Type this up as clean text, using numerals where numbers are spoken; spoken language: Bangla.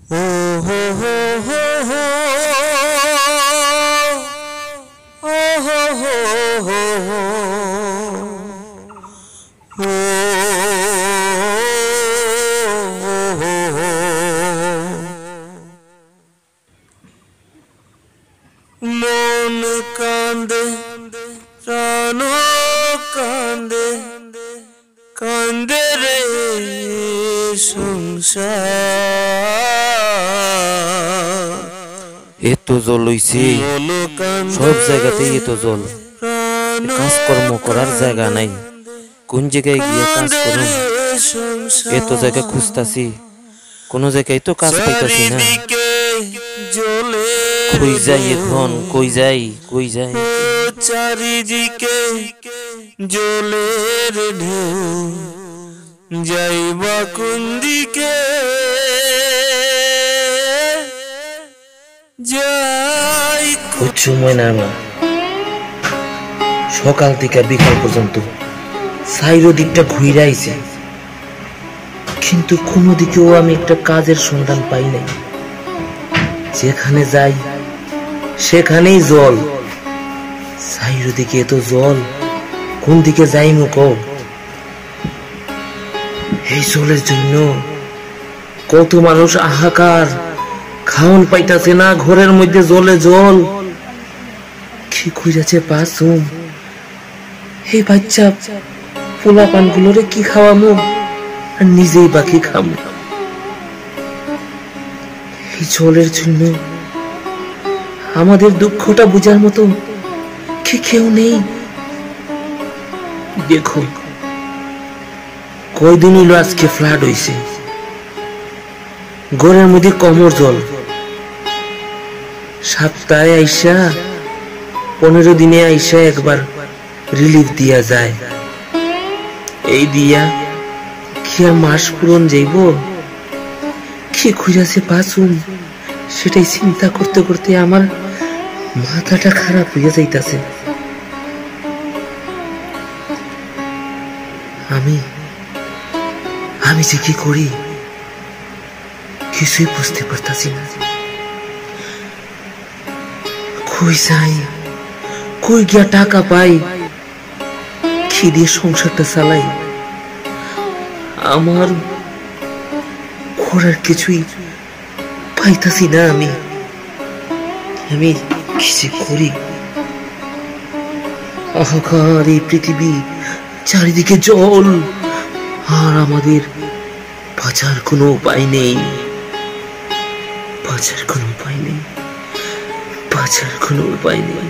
ও হো হো হো হো, ও হো হো হো হো, ও হো হো। মন কান্দে প্রাণ কান্দে, কান্দে রে সংসার। এত জল হইছে, সব জায়গাতেই এত জল, কাজকর্ম করার জায়গা নাই, কোন জায়গায় গিয়ে কাজ করুন? এত জায়গা খুঁজতাছি, কোনো জায়গায় তো কাজ পাইতাছি না। কই যাই এখন, কই যাই, কই যাই? চারিদিকে জলের ঢেউ, যাইবা কোন দিকে? যাই সময় না আমার, সকাল থেকে বিকাল পর্যন্ত সাইরো দিকটা ঘুরে আইছে, কিন্তু কোনো দিকেও আমি একটা কাজের সন্ধান পাই নাই। যেখানে যাই সেখানেই জল, সাইরো দিকে এত জল, কোন দিকে যাই মুখ? এই জলের জন্য কত মানুষ হাহাকার, খাওন পাইতাছে না, ঘরের মধ্যে জলে জল, কি কইরাছে পাসুম? এই বাচ্চা পোলা পান গুলোরে কি খাওয়ামু, আর নিজেই বাকি খামু? এই জলের জন্য আমাদের দুঃখটা বুঝার মতো কি কেউ নেই? দেখো, কয়দিন হইলো আজকে ফ্লাড হইছে, ঘরের মধ্যে কমর জল, সপ্তাহে আইসা 15 দিনে আইসা একবার রিলিফ দিয়া যায়। এই দিয়া কি আর মাস পূরণ যাইব? কি কইরাছে পাসুম, সেটাই চিন্তা করতে করতে আমার মাথাটা খারাপ হইয়া যাইতাছে। আমি যে কি করি কিছুই বুঝতে পারতাছি না। কই যাই, কই গিয়া টাকা পাই, কি দিয়ে সংসারটা চালাই? আমার করার কিছুই পাইতাছি না। আমি কি যে করি? হাহাকার এই পৃথিবী, চারিদিকে জল, আর আমাদের বাঁচার কোনো উপায় নেই, বাঁচার কোনো উপায় নেই, বাঁচার কোনো উপায় নেই।